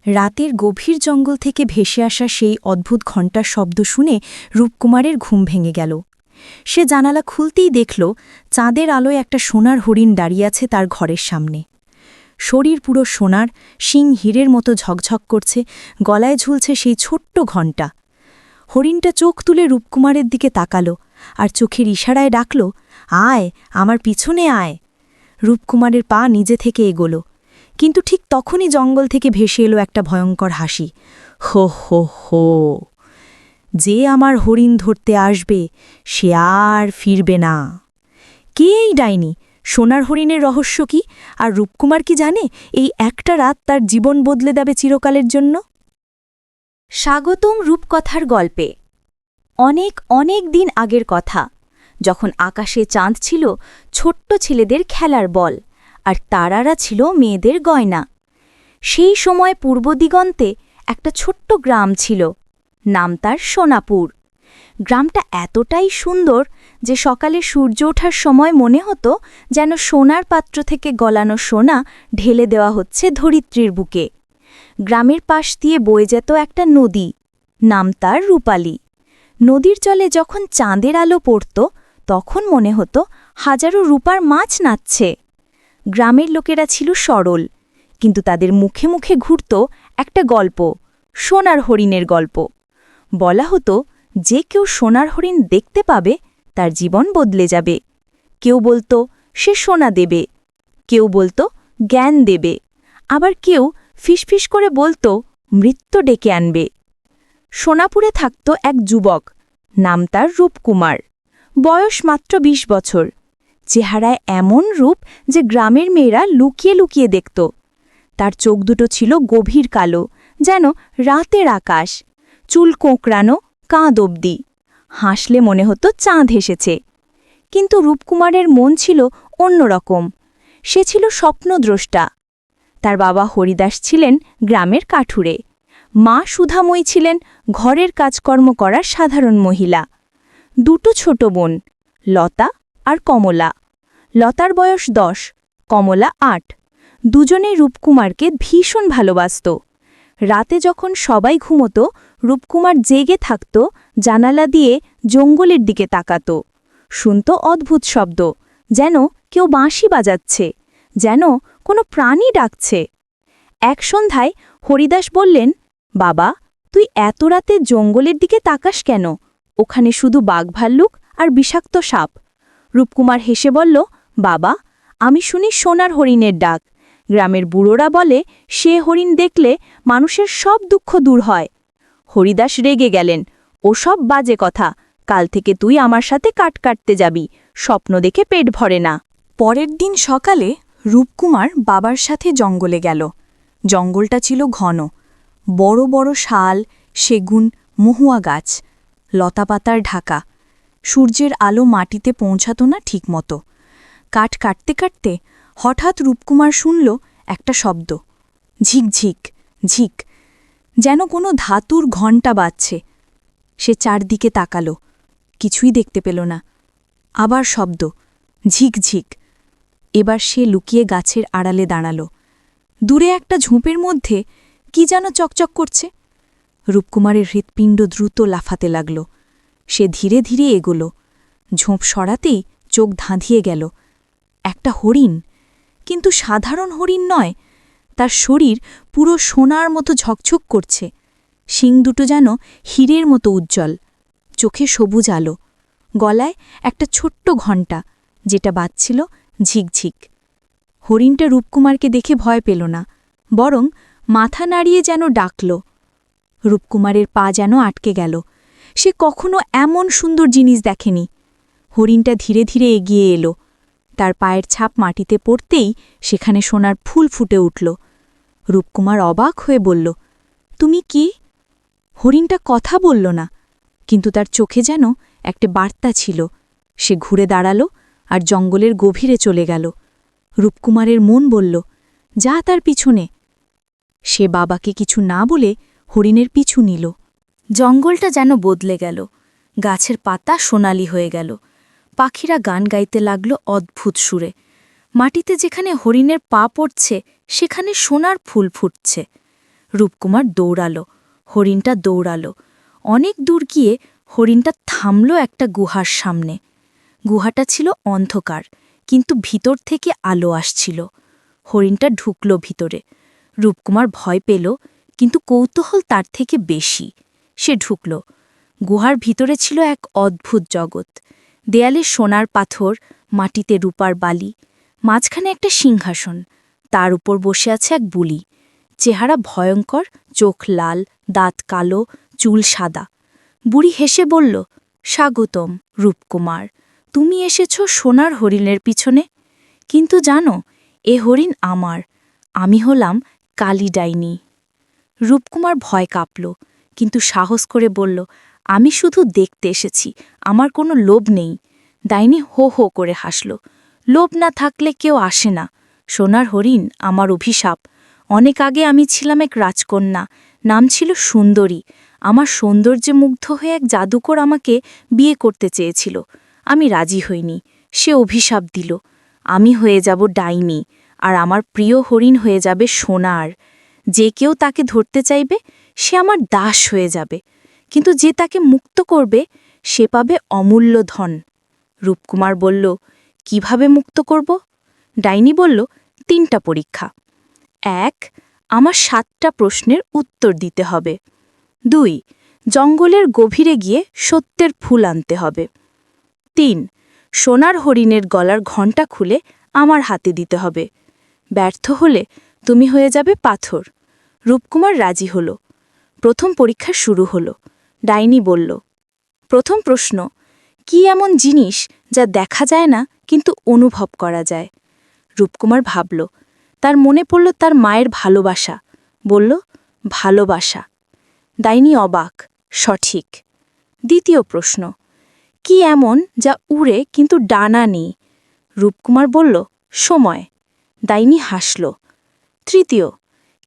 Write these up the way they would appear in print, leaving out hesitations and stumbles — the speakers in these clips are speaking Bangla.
রাতের গভীর জঙ্গল থেকে ভেসে আসা সেই অদ্ভুত ঘণ্টার শব্দ শুনে রূপকুমারের ঘুম ভেঙে গেল। সে জানালা খুলতেই দেখল চাঁদের আলোয় একটা সোনার হরিণ দাঁড়িয়ে আছে তার ঘরের সামনে। শরীর পুরো সোনার, শিং হীরের মতো ঝকঝক করছে, গলায় ঝুলছে সেই ছোট্ট ঘণ্টা। হরিণটা চোখ তুলে রূপকুমারের দিকে তাকাল আর চোখের ইশারায় ডাকল, আয়, আমার পিছনে আয়। রূপকুমারের পা নিজে থেকে এগোল, কিন্তু ঠিক তখনই জঙ্গল থেকে ভেসে এলো একটা ভয়ঙ্কর হাসি। হো হো হো, যে আমার হরিণ ধরতে আসবে সে আর ফিরবে না। কে এই ডাইনি? সোনার হরিণের রহস্য কি? আর রূপকুমার কি জানে এই একটা রাত তার জীবন বদলে দেবে চিরকালের জন্য? স্বাগতম রূপকথার গল্পে। অনেক অনেক দিন আগের কথা, যখন আকাশে চাঁদ ছিল ছোট্ট ছেলেদের খেলার বল, আর তারারা ছিল মেয়েদের গয়না। সেই সময় পূর্ব দিগন্তে একটা ছোট্ট গ্রাম ছিল, নাম তার সোনাপুর। গ্রামটা এতটাই সুন্দর যে সকালে সূর্য ওঠার সময় মনে হতো যেন সোনার পাত্র থেকে গলানো সোনা ঢেলে দেওয়া হচ্ছে ধরিত্রীর বুকে। গ্রামের পাশ দিয়ে বয়ে যেত একটা নদী, নাম তার রূপালী। নদীর জলে যখন চাঁদের আলো পড়ত তখন মনে হতো হাজারো রূপার মাছ নাচছে। গ্রামের লোকেরা ছিল সরল, কিন্তু তাদের মুখে মুখে ঘুরত একটা গল্প, সোনার হরিণের গল্প। বলা হতো যে কেউ সোনার হরিণ দেখতে পাবে তার জীবন বদলে যাবে। কেউ বলতো সে সোনা দেবে, কেউ বলতো জ্ঞান দেবে, আবার কেউ ফিসফিস করে বলতো মৃত্যু ডেকে আনবে। সোনাপুরে থাকত এক যুবক, নাম তার রূপকুমার। বয়স মাত্র ২০ বছর। চেহারায় এমন রূপ যে গ্রামের মেয়েরা লুকিয়ে লুকিয়ে দেখত। তার চোখ দুটো ছিল গভীর কালো, যেন রাতের আকাশ, চুল কোঁকড়ানো, কাঁধ অবধি। হাসলে মনে হতো চাঁদ হেসেছে। কিন্তু রূপকুমারের মন ছিল অন্যরকম। সে ছিল স্বপ্নদ্রষ্টা। তার বাবা হরিদাস ছিলেন গ্রামের কাঠুরে, মা সুধাময়ী ছিলেন ঘরের কাজকর্ম করার সাধারণ মহিলা। দুটো ছোট বোন, লতা আর কমলা। লতার বয়স ১০, কমলা ৮। দুজনেই রূপকুমারকে ভীষণ ভালোবাসত। রাতে যখন সবাই ঘুমত, রূপকুমার জেগে থাকত, জানালা দিয়ে জঙ্গলের দিকে তাকাত। শুনত অদ্ভুত শব্দ, যেন কেউ বাঁশি বাজাচ্ছে, যেন কোনো প্রাণী ডাকছে। এক সন্ধ্যায় হরিদাস বললেন, বাবা, তুই এত রাতে জঙ্গলের দিকে তাকাস কেন? ওখানে শুধু বাঘভাল্লুক আর বিষাক্ত সাপ। রূপকুমার হেসে বলল, বাবা, আমি শুনি সোনার হরিণের ডাক। গ্রামের বুড়োরা বলে সে হরিণ দেখলে মানুষের সব দুঃখ দূর হয়। হরিদাস রেগে গেলেন, ওসব বাজে কথা, কাল থেকে তুই আমার সাথে কাট কাটতে যাবি, স্বপ্ন দেখে পেট ভরে না। পরের দিন সকালে রূপকুমার বাবার সাথে জঙ্গলে গেল। জঙ্গলটা ছিল ঘন, বড় বড় শাল, সেগুন, মহুয়া গাছ, লতাপাতার ঢাকা। সূর্যের আলো মাটিতে পৌঁছাত না ঠিকমতো। কাঠ কাটতে কাটতে হঠাৎ রূপকুমার শুনল একটা শব্দ, ঝিকঝিক ঝিক, যেন কোনো ধাতুর ঘণ্টা বাজছে। সে চারদিকে তাকাল, কিছুই দেখতে পেল না। আবার শব্দ, ঝিকঝিক। এবার সে লুকিয়ে গাছের আড়ালে দাঁড়াল। দূরে একটা ঝোপের মধ্যে কি যেন চকচক করছে। রূপকুমারের হৃৎপিণ্ড দ্রুত লাফাতে লাগল। সে ধীরে ধীরে এগোল। ঝোপ সরাতেই চোখ ধাঁধিয়ে গেল। একটা হরিণ, কিন্তু সাধারণ হরিণ নয়। তার শরীর পুরো সোনার মতো ঝকঝক করছে। শিং দুটো যেন হীরের মতো উজ্জ্বল, চোখে সবুজ আলো, গলায় একটা ছোট্ট ঘণ্টা যেটা বাজছিল ঝিকঝিক। হরিণটা রূপকুমারকে দেখে ভয় পেল না, বরং মাথা নাড়িয়ে যেন ডাকল। রূপকুমারের পা যেন আটকে গেল। সে কখনো এমন সুন্দর জিনিস দেখেনি। হরিণটা ধীরে ধীরে এগিয়ে এলো। তার পায়ের ছাপ মাটিতে পড়তেই সেখানে সোনার ফুল ফুটে উঠল। রূপকুমার অবাক হয়ে বলল, তুমি কি? হরিণটা কথা বলল না, কিন্তু তার চোখে যেন একটা বার্তা ছিল। সে ঘুরে দাঁড়াল আর জঙ্গলের গভীরে চলে গেল। রূপকুমারের মন বলল, যা তার পিছনে। সে বাবাকে কিছু না বলে হরিণের পিছু নিল। জঙ্গলটা যেন বদলে গেল। গাছের পাতা সোনালি হয়ে গেল। পাখিরা গান গাইতে লাগল অদ্ভুত সুরে। মাটিতে যেখানে হরিণের পা পড়ছে সেখানে সোনার ফুল ফুটছে। রূপকুমার দৌড়ালো, হরিণটা দৌড়ালো। অনেক দূর গিয়ে হরিণটা থামল একটা গুহার সামনে। গুহাটা ছিল অন্ধকার, কিন্তু ভিতর থেকে আলো আসছিল। হরিণটা ঢুকল ভিতরে। রূপকুমার ভয় পেল, কিন্তু কৌতূহল তার থেকে বেশি। সে ঢুকল। গুহার ভিতরে ছিল এক অদ্ভুত জগৎ। দেয়ালে সোনার পাথর, মাটিতে রূপার বালি, মাঝখানে একটা সিংহাসন। তার উপর বসে আছে এক বুলি। চেহারা ভয়ঙ্কর, চোখ লাল, দাঁত কালো, চুল সাদা। বুড়ি হেসে বলল, স্বাগতম রূপকুমার, তুমি এসেছ সোনার হরিণের পিছনে। কিন্তু জানো, এ হরিণ আমার। আমি হলাম কালী ডাইনি। রূপকুমার ভয় কাঁপল, কিন্তু সাহস করে বলল, আমি শুধু দেখতে এসেছি, আমার কোনো লোভ নেই। ডাইনি হো হো করে হাসল। লোভ না থাকলে কেউ আসে না। সোনার হরিণ আমার অভিশাপ। অনেক আগে আমি ছিলাম এক রাজকন্যা, নাম ছিল সুন্দরী। আমার সৌন্দর্যে মুগ্ধ হয়ে এক জাদুকর আমাকে বিয়ে করতে চেয়েছিল। আমি রাজি হইনি। সে অভিশাপ দিল, আমি হয়ে যাব ডাইনি, আর আমার প্রিয় হরিণ হয়ে যাবে সোনার। যে কেউ তাকে ধরতে চাইবে, সে আমার দাস হয়ে যাবে, কিন্তু যে তাকে মুক্ত করবে, সে পাবে অমূল্য ধন। রূপকুমার বলল, কিভাবে মুক্ত করব? ডাইনি বলল, 3টা পরীক্ষা। 1, আমার 7টা প্রশ্নের উত্তর দিতে হবে। 2, জঙ্গলের গভীরে গিয়ে সত্যের ফুল আনতে হবে। 3, সোনার হরিণের গলার ঘণ্টা খুলে আমার হাতে দিতে হবে। ব্যর্থ হলে তুমি হয়ে যাবে পাথর। রূপকুমার রাজি হল। প্রথম পরীক্ষা শুরু হল। ডাইনি বলল, প্রথম প্রশ্ন, কি এমন জিনিস যা দেখা যায় না কিন্তু অনুভব করা যায়? রূপকুমার ভাবল। তার মনে পড়ল তার মায়ের ভালোবাসা। বলল, ভালোবাসা। ডাইনি অবাক, সঠিক। দ্বিতীয় প্রশ্ন, কি এমন যা উড়ে কিন্তু ডানা নেই? রূপকুমার বলল, সময়। ডাইনি হাসল। তৃতীয়,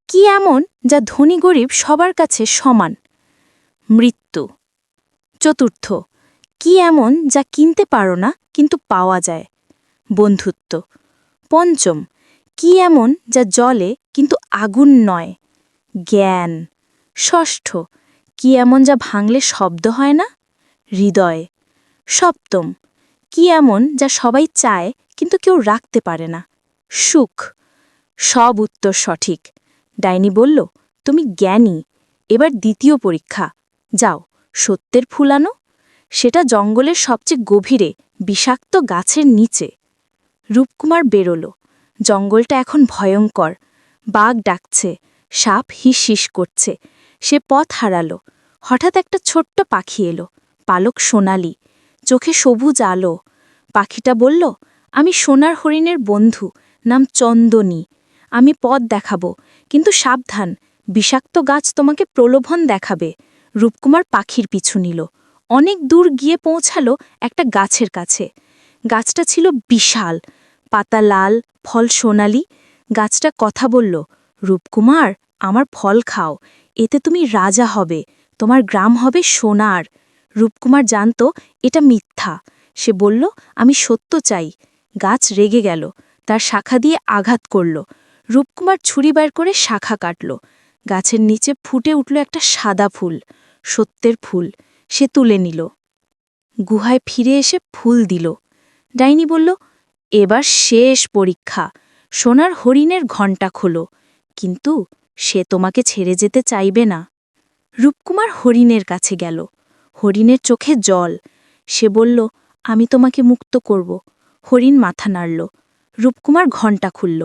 কি এমন যা ধনী গরিব সবার কাছে সমান? মৃত্যু। চতুর্থ, কি এমন যা কিনতে পারো না কিন্তু পাওয়া যায়? বন্ধুত্ব। পঞ্চম, কি এমন যা জ্বলে কিন্তু আগুন নয়? জ্ঞান। ষষ্ঠ, কি এমন যা ভাঙলে শব্দ হয় না? হৃদয়। সপ্তম, কি এমন যা সবাই চায় কিন্তু কেউ রাখতে পারে না? সুখ। সব উত্তর সঠিক। ডাইনি বলল, তুমি জ্ঞানী। এবার দ্বিতীয় পরীক্ষা। যাও, সত্যের ফুল আনো। সেটা জঙ্গলের সবচেয়ে গভীরে, বিষাক্ত গাছের নিচে। রূপকুমার বেরোল। জঙ্গলটা এখন ভয়ঙ্কর। বাঘ ডাকছে, সাপ হিস হিস করছে। সে পথ হারালো। হঠাৎ একটা ছোট্ট পাখি এলো, পালক সোনালি, চোখে সবুজ আলো। পাখিটা বলল, আমি সোনার হরিণের বন্ধু, নাম চন্দনী। আমি পথ দেখাবো, কিন্তু সাবধান, বিষাক্ত গাছ তোমাকে প্রলোভন দেখাবে। রূপকুমার পাখির পিছু নিল। অনেক দূর গিয়ে পৌঁছালো একটা গাছের কাছে। গাছটা ছিল বিশাল, পাতা লাল, ফল সোনালি। গাছটা কথা বলল, রূপকুমার, আমার ফল খাও, এতে তুমি রাজা হবে, তোমার গ্রাম হবে সোনার। রূপকুমার জানত এটা মিথ্যা। সে বলল, আমি সত্য চাই। গাছ রেগে গেল, তার শাখা দিয়ে আঘাত করল। রূপকুমার ছুরি বের করে শাখা কাটল। গাছের নিচে ফুটে উঠল একটা সাদা ফুল, সত্যের ফুল। সে তুলে নিল। গুহায় ফিরে এসে ফুল দিল। ডাইনি বলল, এবার শেষ পরীক্ষা। সোনার হরিণের ঘণ্টা খোলো, কিন্তু সে তোমাকে ছেড়ে যেতে চাইবে না। রূপকুমার হরিণের কাছে গেল। হরিণের চোখে জল। সে বলল, আমি তোমাকে মুক্ত করব। হরিণ মাথা নাড়ল। রূপকুমার ঘণ্টা খুলল।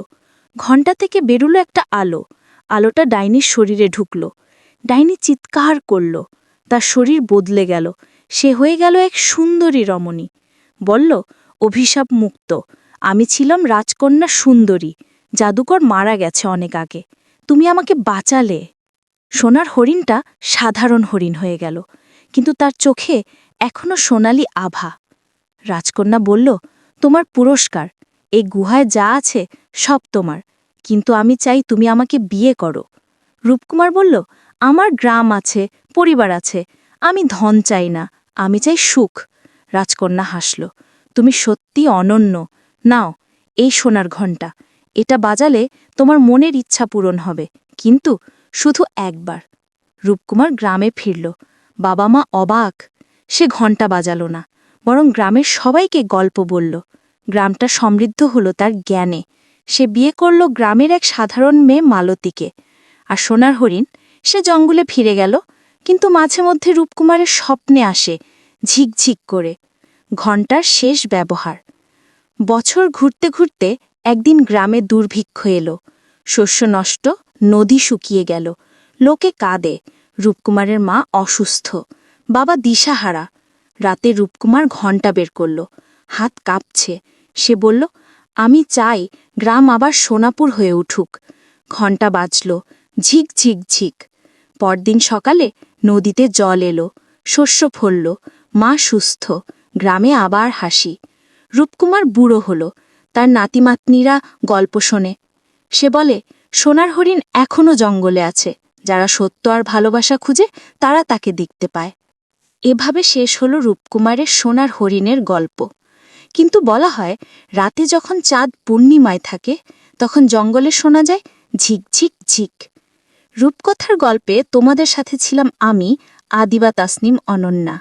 ঘণ্টা থেকে বেরুলো একটা আলো। আলোটা ডাইনির শরীরে ঢুকল। ডাইনি চিৎকার করল। তার শরীর বদলে গেল। সে হয়ে গেল এক সুন্দরী রমণী। বলল, অভিশাপ মুক্ত। আমি ছিলাম রাজকন্যা সুন্দরী। জাদুকর মারা গেছে অনেক আগে। তুমি আমাকে বাঁচালে। সোনার হরিণটা সাধারণ হরিণ হয়ে গেল, কিন্তু তার চোখে এখনো সোনালি আভা। রাজকন্যা বলল, তোমার পুরস্কার, এই গুহায় যা আছে সব তোমার, কিন্তু আমি চাই তুমি আমাকে বিয়ে করো। রূপকুমার বলল, আমার গ্রাম আছে, পরিবার আছে, আমি ধন চাই না, আমি চাই সুখ। রাজকন্যা হাসল, তুমি সত্যি অনন্য। নাও, এই সোনার ঘণ্টা, এটা বাজালে তোমার মনের ইচ্ছা পূরণ হবে, কিন্তু শুধু একবার। রূপকুমার গ্রামে ফিরল। বাবা মা অবাক। সে ঘণ্টা বাজালো না, বরং গ্রামের সবাইকে গল্প বলল। গ্রামটা সমৃদ্ধ হলো তার জ্ঞানে। সে বিয়ে করল গ্রামের এক সাধারণ মেয়ে মালতীকে। আর সোনার হরিণ, সে জঙ্গলে ফিরে গেল, কিন্তু মাঝে মধ্যে রূপকুমারের স্বপ্নে আসে, ঝিকঝিক করে। ঘণ্টার শেষ ব্যবহার। বছর ঘুরতে ঘুরতে একদিন গ্রামে দুর্ভিক্ষ এলো। শস্য নষ্ট, নদী শুকিয়ে গেল। লোকে কাঁদে। রূপকুমারের মা অসুস্থ, বাবা দিশাহারা। রাতে রূপকুমার ঘণ্টা বের করল। হাত কাঁপছে। সে বলল, আমি চাই গ্রাম আবার সোনাপুর হয়ে উঠুক। ঘণ্টা বাজল, ঝিক ঝিক ঝিক। পরদিন সকালে নদীতে জল এলো, শস্য ফলল, মা সুস্থ, গ্রামে আবার হাসি। রূপকুমার বুড়ো হল, তার নাতিমাতনিরা গল্প শোনে। সে বলে, সোনার হরিণ এখনও জঙ্গলে আছে, যারা সত্য আর ভালোবাসা খুঁজে তারা তাকে দেখতে পায়। এভাবে শেষ হল রূপকুমারের সোনার হরিণের গল্প। কিন্তু বলা হয়, রাতে যখন চাঁদ পূর্ণিমায় থাকে, তখন জঙ্গলে শোনা যায় ঝিকঝিক ঝিক। রূপকথার গল্পে তোমাদের সাথে ছিলাম আমি, আদিবা তাসনিম অনন্যা।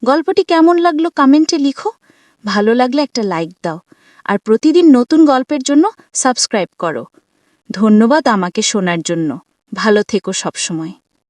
গল্পটি কেমন লাগলো কমেন্টে লিখো। ভালো লাগলে একটা লাইক দাও, আর প্রতিদিন নতুন গল্পের জন্য সাবস্ক্রাইব করো। ধন্যবাদ আমাকে শোনার জন্য। ভালো থেকো সবসময়।